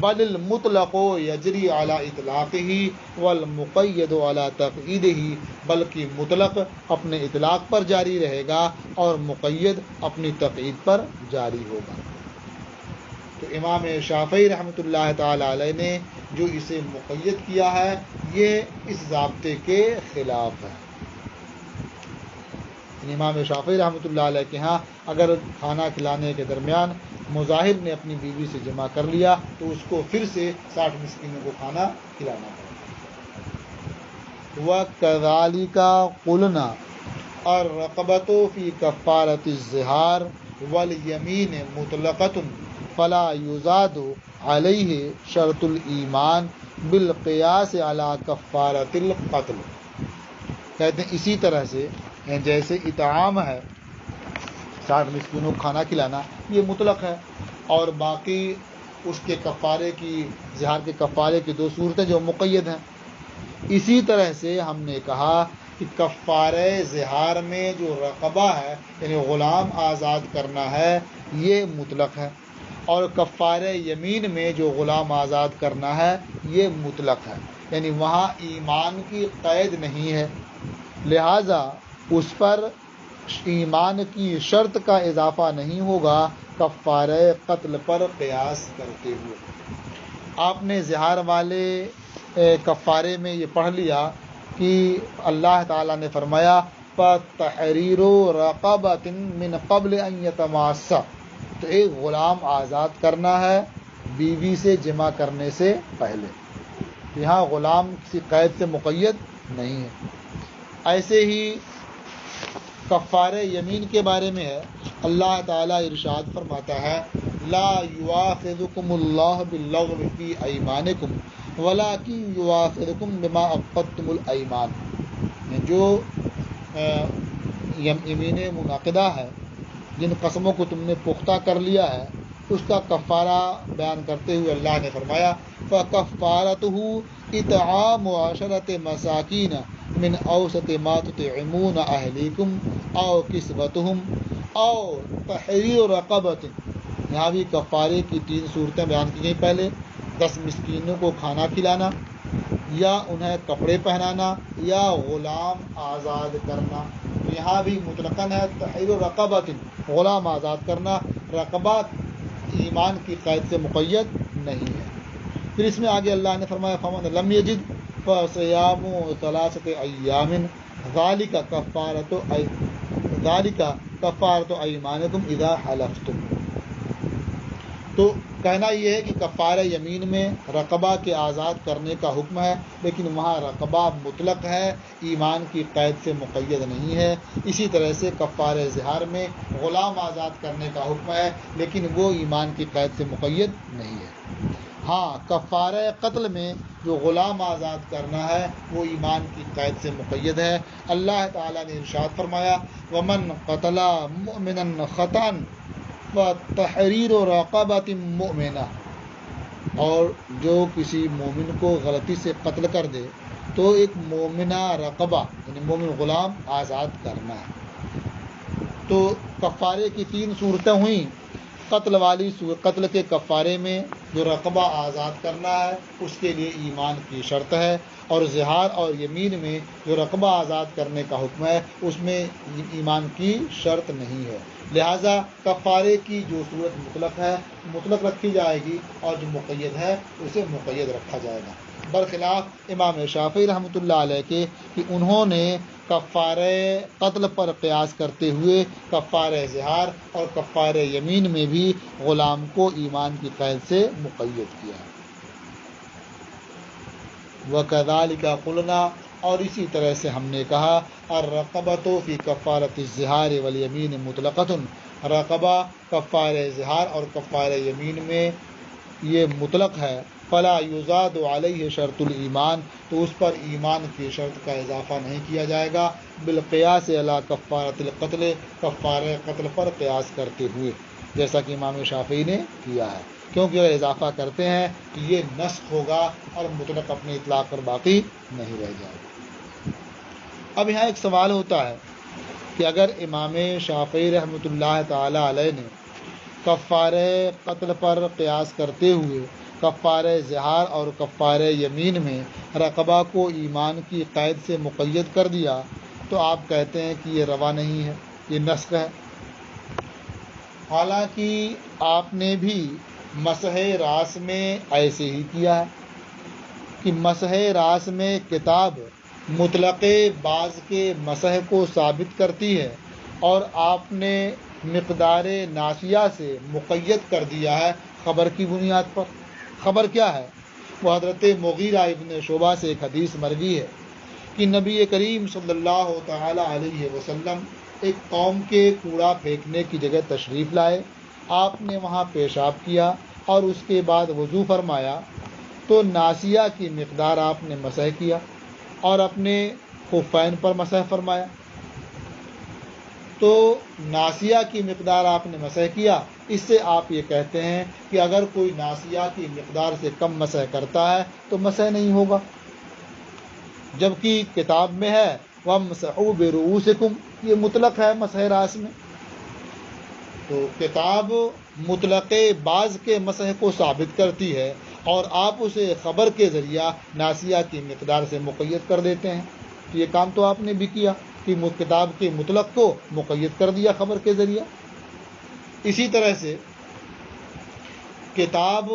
بل المطلق یجری علی اطلاقہ والمقید علی تقییدہ، بلکہ مطلق اپنے اطلاق پر جاری رہے گا اور مقید اپنی تقیید پر جاری ہوگا۔ تو امام شافعی رحمۃ اللہ تعالی علیہ نے جو اسے مقید کیا ہے یہ اس ضابطے کے خلاف ہے۔ امام شافعی رحمۃ اللہ علیہ کے ہاں اگر کھانا کھلانے کے درمیان مظاہر نے اپنی بیوی سے جمع کر لیا تو اس کو پھر سے 60 مسکینوں کو کھانا کھلانا پڑے۔ وَكَذَلِكَ قُلْنَا الرَّقَبَةُ فِي كَفَّارَةِ الظِّهَارِ وَالْيَمِينِ مُطْلَقَةٌ فَلَا يُزَادُ عَلَيْهِ شَرْطُ الْإِيمَانِ بِالْقِيَاسِ عَلَى كَفَّارَةِ الْقَتْلِ۔ کہتے ہیں اسی طرح سے جیسے اطعام ہے 60 مسکینوں کو کھانا کھلانا، یہ مطلق ہے، اور باقی اس کے کفارے کی زہار کے کفارے کی 2 صورتیں جو مقید ہیں۔ اسی طرح سے ہم نے کہا کہ کفارہ زہار میں جو رقبہ ہے یعنی غلام آزاد کرنا ہے یہ مطلق ہے، اور کفارہ یمین میں جو غلام آزاد کرنا ہے یہ مطلق ہے، یعنی وہاں ایمان کی قید نہیں ہے، لہٰذا اس پر ایمان کی شرط کا اضافہ نہیں ہوگا کفارہ قتل پر قیاس کرتے ہوئے۔ آپ نے زہار والے کفارے میں یہ پڑھ لیا کہ اللہ تعالیٰ نے فرمایا فَتَحْرِيرُ رَقَبَةٍ مِّن قَبْلِ أَن يَتَمَاسَّا، تو ایک غلام آزاد کرنا ہے بیوی سے جمع کرنے سے پہلے، یہاں غلام کسی قید سے مقید نہیں ہے۔ ایسے ہی کفارہ یمین کے بارے میں ہے، اللہ تعالیٰ ارشاد فرماتا ہے لا یؤاخذکم اللہ باللغو فی ایمانکم ولکن یؤاخذکم بما عقدتم الایمان، جو یمین منعقدہ ہے، جن قسموں کو تم نے پختہ کر لیا ہے، اس کا کفارہ بیان کرتے ہوئے اللہ نے فرمایا فَكَفَّارَتُهُ إِطْعَامُ 10 مَسَاكِينَ مِنْ أَوْسَطِ مَا تُطْعِمُونَ أَهْلِيكُمْ أَوْ كِسْوَتُهُمْ أَوْ تَحْرِيرُ رَقَبَةٍ، یہاں بھی کفارے کی 3 صورتیں بیان کی گئیں۔ پہلے 10 مسکینوں کو کھانا کھلانا، یا انہیں کپڑے پہنانا، یا غلام آزاد کرنا، تو یہاں بھی مطلقاً ہے تحریر رقبۃ، غلام آزاد کرنا، رقبہ ایمان کی قید سے مقید نہیں ہے۔ پھر اس میں آگے اللہ نے فرمایا فمن لم یجد فصیام 3 ایام ذالک کفارۃ ایمانکم اذا حلفتم، تو کہنا یہ ہے کہ کفارہ یمین میں رقبہ کے آزاد کرنے کا حکم ہے، لیکن وہاں رقبہ مطلق ہے، ایمان کی قید سے مقید نہیں ہے۔ اسی طرح سے کفارہ زہار میں غلام آزاد کرنے کا حکم ہے، لیکن وہ ایمان کی قید سے مقید نہیں ہے۔ ہاں، کفارہ قتل میں جو غلام آزاد کرنا ہے وہ ایمان کی قید سے مقید ہے۔ اللہ تعالیٰ نے ارشاد فرمایا وَمَنْ قَتَلَ مُؤْمِنًا خَطًأً فَتَحْرِيرُ رَقَبَةٍ مُؤْمِنَةٍ، اور جو کسی مومن کو غلطی سے قتل کر دے تو ایک مومنہ رقبہ یعنی مومن غلام آزاد کرنا ہے۔ تو کفارے کی 3 صورتیں ہوئیں۔ قتل کے کفارے میں جو رقبہ آزاد کرنا ہے اس کے لیے ایمان کی شرط ہے، اور زہار اور یمین میں جو رقبہ آزاد کرنے کا حکم ہے اس میں ایمان کی شرط نہیں ہے، لہٰذا کفارے کی جو صورت مطلق رکھی جائے گی، اور جو مقید ہے اسے مقید رکھا جائے گا، برخلاف امام شافعی رحمۃ اللہ علیہ کے کہ انہوں نے کفارہ قتل پر قیاس کرتے ہوئے کفارہ زہار اور کفارہ یمین میں بھی غلام کو ایمان کی قید سے مقید کیا ہے۔ وَكَذَلِكَ قُلْنَا، اور اسی طرح سے ہم نے کہا الرقبۃ فی کفارۃ الزہار والیمین مطلقۃ، رقبہ کفارہ زہار اور کفارہ یمین میں یہ مطلق ہے، فلا یزاد علیہ شرط الایمان، تو اس پر ایمان کی شرط کا اضافہ نہیں کیا جائے گا، بالقیاس علی کفارۃ القتل، کفارہ قتل پر قیاس کرتے ہوئے، جیسا کہ امام شافعی نے کیا ہے، کیونکہ اگر اضافہ کرتے ہیں کہ یہ نسخ ہوگا اور مطلق اپنے اطلاق پر باقی نہیں رہ جائے گا۔ اب یہاں ایک سوال ہوتا ہے کہ اگر امام شافعی رحمۃ اللہ تعالی علیہ نے کفارہ قتل پر قیاس کرتے ہوئے کفارہ زہار اور کفارہ یمین میں رقبہ کو ایمان کی قید سے مقید کر دیا، تو آپ کہتے ہیں کہ یہ روا نہیں ہے، یہ نسخ ہے، حالانکہ آپ نے بھی مسح راس میں ایسے ہی کیا ہے کہ مسح راس میں کتاب مطلق بعض کے مسح کو ثابت کرتی ہے، اور آپ نے مقدار ناسیہ سے مقید کر دیا ہے خبر کی بنیاد پر۔ خبر کیا ہے؟ وہ حضرت مغیرہ ابن شعبہ سے ایک حدیث مروی ہے کہ نبی کریم صلی اللہ تعالی علیہ وسلم ایک قوم کے کوڑا پھینکنے کی جگہ تشریف لائے، آپ نے وہاں پیشاب کیا اور اس کے بعد وضو فرمایا، تو ناسیہ کی مقدار آپ نے مسح کیا اور اپنے خفین پر مسح فرمایا، تو ناسیہ کی مقدار آپ نے مسح کیا، اس سے آپ یہ کہتے ہیں کہ اگر کوئی ناسیہ کی مقدار سے کم مسح کرتا ہے تو مسح نہیں ہوگا، جبکہ کتاب میں ہے وَامْسَحُوا بِرُؤُوسِكُمْ، یہ مطلق ہے مسح راس میں، تو کتاب مطلق بعض کے مسح کو ثابت کرتی ہے اور آپ اسے خبر کے ذریعہ ناسیہ کی مقدار سے مقید کر دیتے ہیں، تو یہ کام تو آپ نے بھی کیا کہ کتاب کے مطلق کو مقید کر دیا خبر کے ذریعہ۔ اسی طرح سے کتاب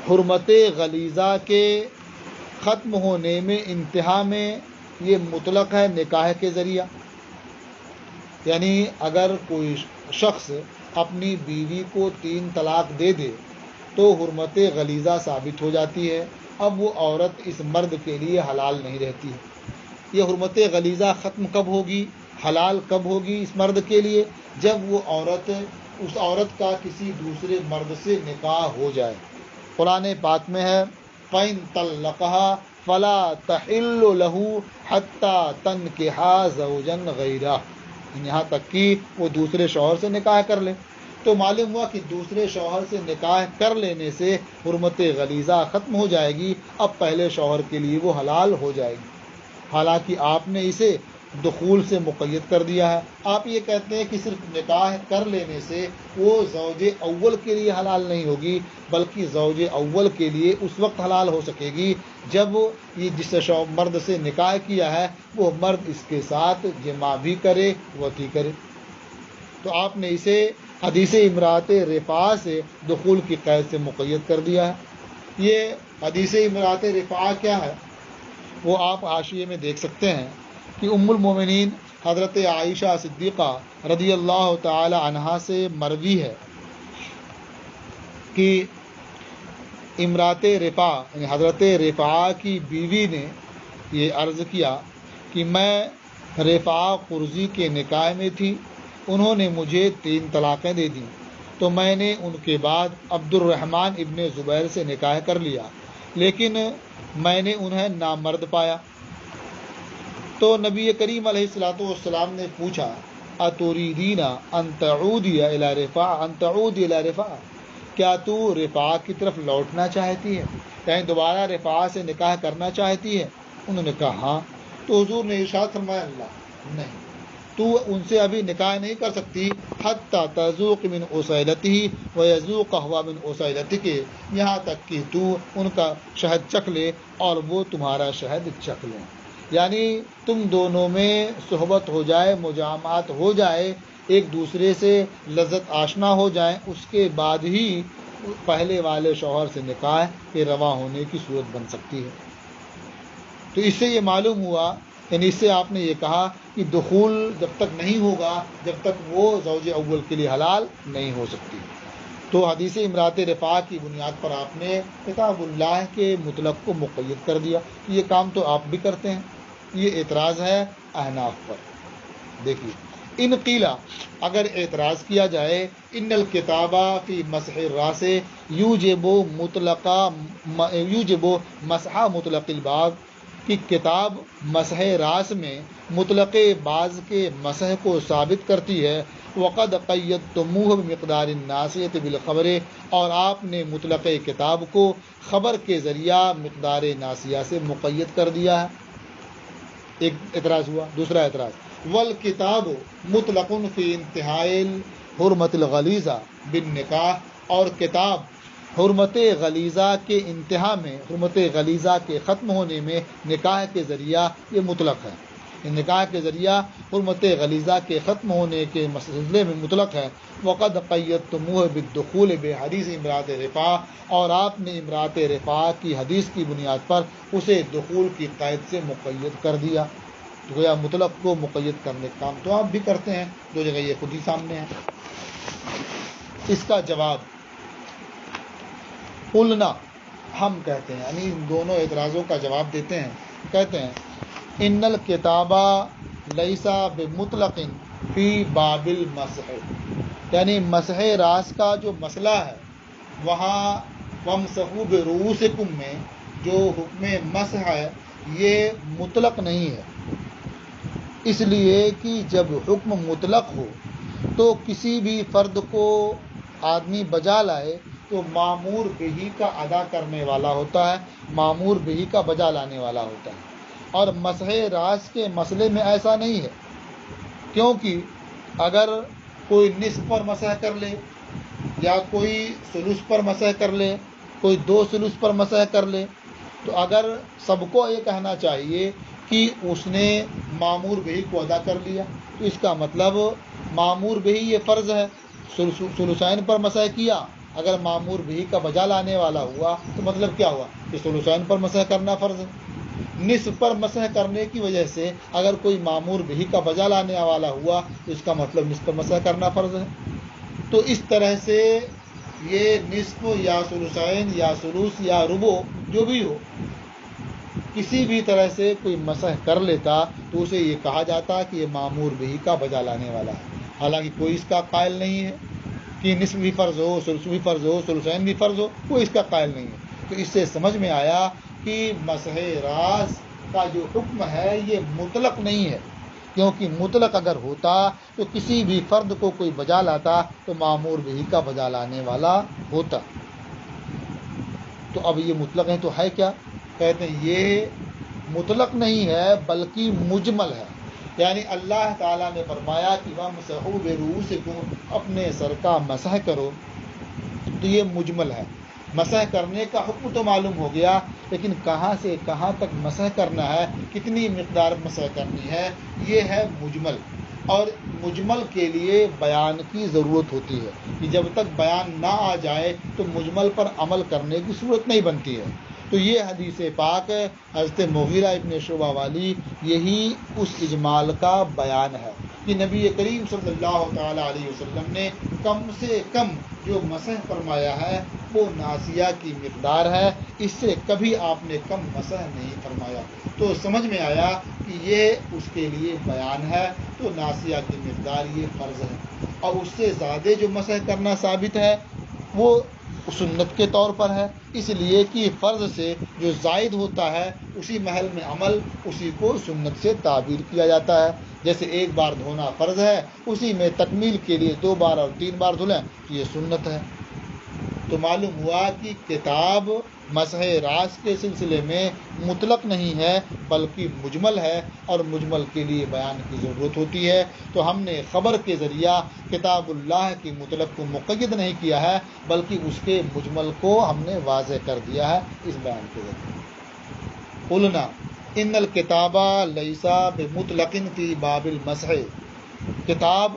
حرمت غلیظہ کے ختم ہونے میں انتہا میں یہ مطلق ہے نکاح کے ذریعہ، یعنی اگر کوئی شخص اپنی بیوی کو 3 طلاق دے دے تو حرمت غلیظہ ثابت ہو جاتی ہے، اب وہ عورت اس مرد کے لیے حلال نہیں رہتی ہے۔ یہ حرمت غلیظہ ختم کب ہوگی، حلال کب ہوگی اس مرد کے لیے، جب وہ عورت اس عورت کا کسی دوسرے مرد سے نکاح ہو جائے۔ قرآن پاک میں ہے فَإِن طَلَّقَهَا فَلَا تَحِلُّ لَهُ حَتَّى تَنكِحَ زَوْجًا غَيْرَهُ، یہاں تک کہ وہ دوسرے شوہر سے نکاح کر لے۔ تو معلوم ہوا کہ دوسرے شوہر سے نکاح کر لینے سے حرمت غلیظہ ختم ہو جائے گی، اب پہلے شوہر کے لیے وہ حلال ہو جائے گی، حالانکہ آپ نے اسے دخول سے مقید کر دیا ہے۔ آپ یہ کہتے ہیں کہ صرف نکاح کر لینے سے وہ زوج اول کے لیے حلال نہیں ہوگی، بلکہ زوج اول کے لیے اس وقت حلال ہو سکے گی جب یہ جس مرد سے نکاح کیا ہے وہ مرد اس کے ساتھ جماع بھی کرے، وطی کرے۔ تو آپ نے اسے حدیث امرأۃ رفاعہ سے دخول کی قید سے مقید کر دیا ہے۔ یہ حدیث امرأۃ رفاعہ کیا ہے وہ آپ حاشیے میں دیکھ سکتے ہیں کہ ام المومنین حضرت عائشہ صدیقہ رضی اللہ تعالی عنہا سے مروی ہے کہ امرأۃ رفاعہ یعنی حضرت رفاعہ کی بیوی نے یہ عرض کیا کہ میں رفاعہ قرظی کے نکاح میں تھی، انہوں نے مجھے 3 طلاقیں دے دیں، تو میں نے ان کے بعد عبد الرحمن ابن زبیر سے نکاح کر لیا، لیکن میں نے انہیں نامرد پایا۔ تو نبی کریم علیہ الصلوۃ والسلام نے پوچھا اتریدین ان تعودی الی رفاعہ، کیا تو رفاعہ کی طرف لوٹنا چاہتی ہے، یعنی دوبارہ رفاعہ سے نکاح کرنا چاہتی ہے؟ انہوں نے کہا ہاں۔ تو حضور نے ارشاد فرمایا اللہ نہیں، تو ان سے ابھی نکاح نہیں کر سکتی حتی تذوق من عسیلتہ ویذوق ہوا من عسیلتک، یہاں تک کہ تو ان کا شہد چکھ لے اور وہ تمہارا شہد چکھ لیں، یعنی تم دونوں میں صحبت ہو جائے، مجامعات ہو جائے، ایک دوسرے سے لذت آشنا ہو جائیں، اس کے بعد ہی پہلے والے شوہر سے نکاح کے رواں ہونے کی صورت بن سکتی ہے۔ تو اس سے یہ معلوم ہوا، یعنی اس سے آپ نے یہ کہا کہ دخول جب تک نہیں ہوگا جب تک وہ زوج اول کے لیے حلال نہیں ہو سکتی۔ تو حدیث امرأۃ رفاعہ کی بنیاد پر آپ نے کتاب اللہ کے مطلق کو مقید کر دیا، یہ کام تو آپ بھی کرتے ہیں۔ یہ اعتراض ہے احناف پر۔ دیکھیے ان قیلا، اگر اعتراض کیا جائے ان الکتابہ فی مسح الراس یوجب مسح مطلق البعض، کہ کتاب مسح راس میں مطلق بعض کے مسح کو ثابت کرتی ہے، وقد قیدتموہ بمقدار الناسیۃ بالخبر، اور آپ نے مطلق کتاب کو خبر کے ذریعہ مقدار ناسیہ سے مقید کر دیا ہے۔ ایک اعتراض ہوا۔ دوسرا اعتراض والکتاب مطلق فی انتہاء حرمت الغلیظہ بالنکاح، اور کتاب حرمت غلیظہ کے انتہا میں، حرمت غلیظہ کے ختم ہونے میں نکاح کے ذریعہ یہ مطلق ہے، نکاح کے ذریعہ حرمت غلیظہ کے ختم ہونے کے مسئلے میں مطلق ہے۔ وقد قیدتموہ بالدخول بحدیث امرأۃ رفاعہ، اور آپ نے امرأۃ رفاعہ کی حدیث کی بنیاد پر اسے دخول کی قید سے مقید کر دیا۔ تو گویا مطلق کو مقید کرنے کا کام تو آپ بھی کرتے ہیں، دو جگہ یہ خود ہی سامنے ہے۔ اس کا جواب قلنا، ہم کہتے ہیں، یعنی ان دونوں اعتراضوں کا جواب دیتے ہیں، کہتے ہیں ان الکتابہ لیسا بمطلق فی باب المسح، یعنی مسح راس کا جو مسئلہ ہے وہاں وامسحوا برؤوسکم میں جو حکم مسح ہے یہ مطلق نہیں ہے، اس لیے کہ جب حکم مطلق ہو تو کسی بھی فرد کو آدمی بجا لائے تو مامور بہی کا ادا کرنے والا ہوتا ہے، مامور بہی کا بجا لانے والا ہوتا ہے۔ اور مسح راس کے مسئلے میں ایسا نہیں ہے، کیونکہ اگر کوئی نصف پر مسح کر لے یا کوئی ثلث پر مسح کر لے، کوئی 2 ثلث پر مسح کر لے، تو اگر سب کو یہ کہنا چاہیے کہ اس نے مامور بہی کو ادا کر لیا، تو اس کا مطلب مامور بہی یہ فرض ہے۔ ثلثین پر مسح کیا، اگر مامور بہی کا بجا لانے والا ہوا تو مطلب کیا ہوا کہ ثلثین پر مسح کرنا فرض ہے۔ نصف پر مسح کرنے کی وجہ سے اگر کوئی مامور بہی کا بجا لانے والا ہوا تو اس کا مطلب نصف پر مسح کرنا فرض ہے۔ تو اس طرح سے یہ نصف یا ثلثین یا ثلث یا ربع جو بھی ہو، کسی بھی طرح سے کوئی مسح کر لیتا تو اسے یہ کہا جاتا کہ یہ مامور بہی کا بجا لانے والا ہے، حالانکہ کوئی اس کا قائل نہیں ہے کہ نصف بھی فرض ہو، ثلث بھی فرض ہو، ثلثین بھی فرض ہو، کوئی اس کا قائل نہیں ہے۔ تو اس سے سمجھ میں آیا کہ مسح راس کا جو حکم ہے یہ مطلق نہیں ہے، کیونکہ مطلق اگر ہوتا تو کسی بھی فرد کو کوئی بجا لاتا تو مامور بہی کا بجا لانے والا ہوتا۔ تو اب یہ مطلق ہے تو ہے کیا؟ کہتے ہیں یہ مطلق نہیں ہے بلکہ مجمل ہے، یعنی اللہ تعالیٰ نے فرمایا کہ وَامْسَحُوا بِرُؤُوسِكُمْ، اپنے سر کا مسح کرو، تو یہ مجمل ہے۔ مسح کرنے کا حکم تو معلوم ہو گیا، لیکن کہاں سے کہاں تک مسح کرنا ہے، کتنی مقدار مسح کرنی ہے، یہ ہے مجمل۔ اور مجمل کے لیے بیان کی ضرورت ہوتی ہے کہ جب تک بیان نہ آ جائے تو مجمل پر عمل کرنے کی صورت نہیں بنتی ہے۔ تو یہ حدیث پاک حضرت مغیرہ ابن شعبہ والی یہی اس اجمال کا بیان ہے کہ نبی کریم صلی اللہ تعالیٰ علیہ وسلم نے کم سے کم جو مسح فرمایا ہے وہ ناسیہ کی مقدار ہے، اس سے کبھی آپ نے کم مسح نہیں فرمایا۔ تو سمجھ میں آیا کہ یہ اس کے لیے بیان ہے، تو ناسیہ کی مقدار یہ فرض ہے، اور اس سے زیادہ جو مسح کرنا ثابت ہے وہ سنت کے طور پر ہے، اس لیے کہ فرض سے جو زائد ہوتا ہے اسی محل میں عمل، اسی کو سنت سے تعبیر کیا جاتا ہے۔ جیسے ایک بار دھونا فرض ہے، اسی میں تکمیل کے لیے 2 بار اور 3 بار دھلیں تو یہ سنت ہے۔ تو معلوم ہوا کہ کتاب مسح راس کے سلسلے میں مطلق نہیں ہے بلکہ مجمل ہے، اور مجمل کے لیے بیان کی ضرورت ہوتی ہے۔ تو ہم نے خبر کے ذریعہ کتاب اللہ کی مطلق کو مقید نہیں کیا ہے بلکہ اس کے مجمل کو ہم نے واضح کر دیا ہے اس بیان کے ذریعے۔ قلنا ان الکتاب لیس بمطلق فی باب المسح، کتاب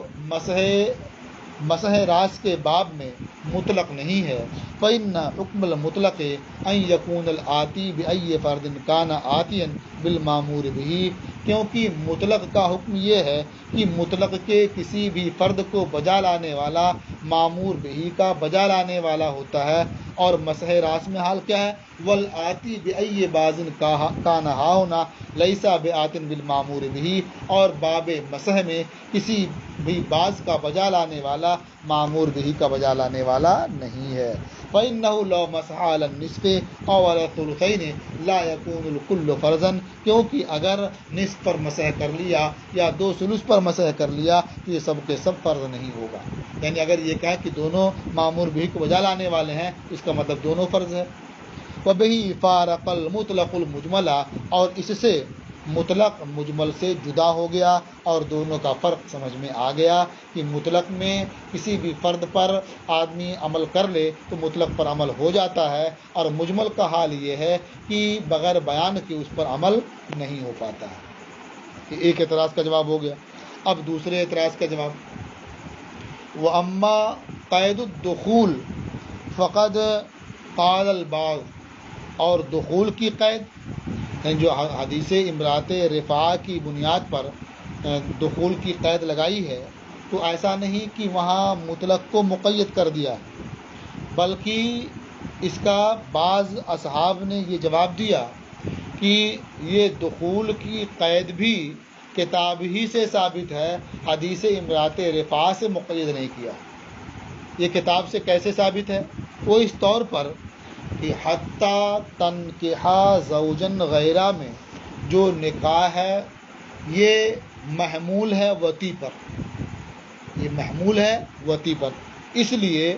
مسح راس کے باب میں مطلق نہیں ہے۔ فإن حکم المطلق ان یکون الآتی بأی فرد کان آتیا بالمامور بہ، کیونکہ مطلق کا حکم یہ ہے کہ مطلق کے کسی بھی فرد کو بجا لانے والا مامور بہ کا بجا لانے والا ہوتا ہے۔ اور مسح راس میں حال کیا ہے؟ والآتی بأی باز کان ہاہنا لیس بآت بالمامور بہ، اور باب مسح میں کسی بھی باز کا بجا لانے والا مامور بہ کا بجا لانے والا نہیں ہے۔ فإنه لو مسح على النصف أو على الثلثين لا يكون الكل فرضا، کیونکہ اگر نصف پر مسح کر لیا یا 2 ثلث پر مسح کر لیا تو یہ سب کے سب فرض نہیں ہوگا۔ یعنی اگر یہ کہا کہ دونوں مامور بہ کو بجا لانے والے ہیں اس کا مطلب دونوں فرض ہے۔ وبه فارق المطلق المجمل، اور اس سے مطلق مجمل سے جدا ہو گیا اور دونوں کا فرق سمجھ میں آ گیا کہ مطلق میں کسی بھی فرد پر آدمی عمل کر لے تو مطلق پر عمل ہو جاتا ہے، اور مجمل کا حال یہ ہے کہ بغیر بیان کے اس پر عمل نہیں ہو پاتا ہے۔ یہ ایک اعتراض کا جواب ہو گیا۔ اب دوسرے اعتراض کا جواب، وَأَمَّا قید الدخول فقد قال البعض، اور دخول کی قید جو حدیث امرات رفاع کی بنیاد پر دخول کی قید لگائی ہے، تو ایسا نہیں کہ وہاں مطلق کو مقید کر دیا، بلکہ اس کا بعض اصحاب نے یہ جواب دیا کہ یہ دخول کی قید بھی کتاب ہی سے ثابت ہے، حدیث امرات رفاع سے مقید نہیں کیا۔ یہ کتاب سے کیسے ثابت ہے؟ وہ اس طور پر کہ حتیٰ تنکحا زوجن غیرہ میں جو نکاح ہے یہ محمول ہے وطی پر، یہ محمول ہے وطی پر، اس لیے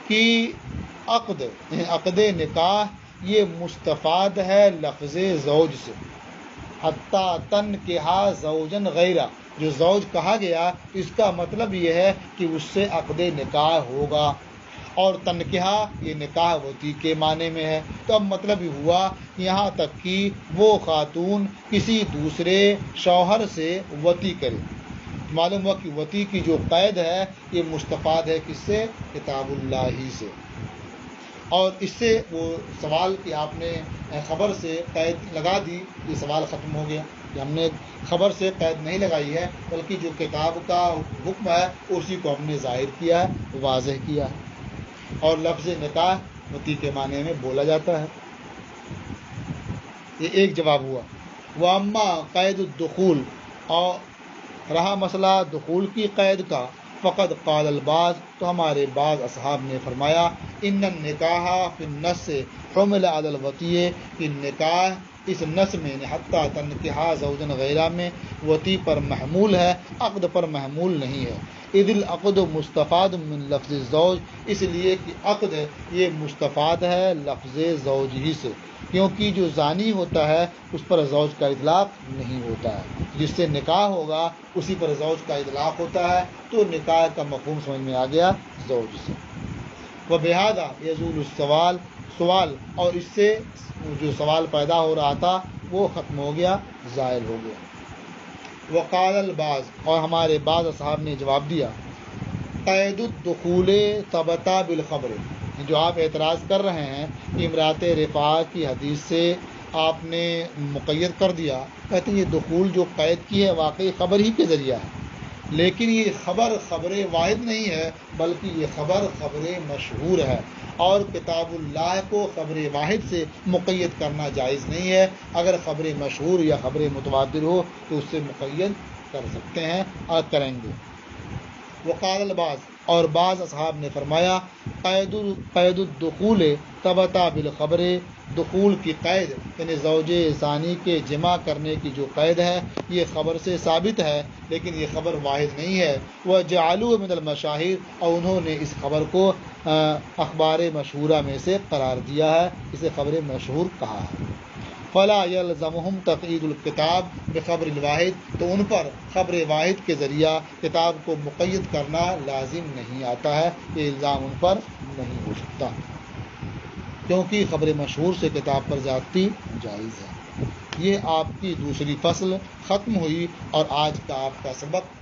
کہ عقد نکاح یہ مستفاد ہے لفظ زوج سے، حتیٰ تنکحا زوجن غیرہ، جو زوج کہا گیا اس کا مطلب یہ ہے کہ اس سے عقد نکاح ہوگا، اور تنکحہ یہ نکاح وطی کے معنی میں ہے۔ تو اب مطلب یہ ہوا یہاں تک کہ وہ خاتون کسی دوسرے شوہر سے وطی کرے، معلوم ہوا کہ وطی کی جو قید ہے یہ مستفاد ہے کس سے؟ کتاب اللہ ہی سے۔ اور اس سے وہ سوال کہ آپ نے خبر سے قید لگا دی، یہ سوال ختم ہو گیا کہ ہم نے خبر سے قید نہیں لگائی ہے، بلکہ جو کتاب کا حکم ہے اسی کو ہم نے ظاہر کیا ہے، واضح کیا ہے۔ اور لفظ نکاح وطی کے معنی میں بولا جاتا ہے۔ یہ ایک جواب ہوا۔ واما قید الدخول، اور رہا مسئلہ دخول کی قید کا، فقد قال البعض، تو ہمارے بعض اصحاب نے فرمایا، ان النکاح فی النص حمل علی الوطی، کہ نکاح اس نص میں حتیٰ تنکحا زوجن غیرہ میں وطی پر محمول ہے، عقد پر محمول نہیں ہے۔ اذ العقد مستفاد من لفظ الزوج، اس لیے کہ عقد یہ مستفاد ہے لفظ زوج ہی سے، کیونکہ جو زانی ہوتا ہے اس پر زوج کا اطلاق نہیں ہوتا ہے، جس سے نکاح ہوگا اسی پر زوج کا اطلاق ہوتا ہے، تو نکاح کا مفہوم سمجھ میں آ گیا زوج سے۔ وبہذا یزول السوال، سوال اور اس سے جو سوال پیدا ہو رہا تھا وہ ختم ہو گیا، زائل ہو گیا۔ وقال البعض، اور ہمارے بعض اصحاب نے جواب دیا، قید الدخول ثبت بالخبر، جو آپ اعتراض کر رہے ہیں کہ امرأت رفاعہ کی حدیث سے آپ نے مقید کر دیا، کہتے ہیں یہ دخول جو قید کی ہے واقعی خبر ہی کے ذریعہ ہے، لیکن یہ خبر واحد نہیں ہے، بلکہ یہ خبر مشہور ہے، اور کتاب اللہ کو خبر واحد سے مقید کرنا جائز نہیں ہے۔ اگر خبر مشہور یا خبر متواتر ہو تو اس سے مقید کر سکتے ہیں اور کریں گے۔ وقال البعض، اور بعض اصحاب نے فرمایا، قید الدخول ثبت بالخبر، دخول کی قید یعنی زوج ثانی کے جمع کرنے کی جو قید ہے یہ خبر سے ثابت ہے، لیکن یہ خبر واحد نہیں ہے۔ وجعلوه من المشاہیر، اور انہوں نے اس خبر کو اخبار مشہورہ میں سے قرار دیا ہے، اسے خبر مشہور کہا ہے۔ فلا يلزمهم تقعید الکتاب بخبر الواحد، تو ان پر خبر واحد کے ذریعہ کتاب کو مقید کرنا لازم نہیں آتا ہے، یہ الزام ان پر نہیں ہو سکتا، کیونکہ خبر مشہور سے کتاب پر زیادتی جائز ہے۔ یہ آپ کی دوسری فصل ختم ہوئی، اور آج کا آپ کا سبق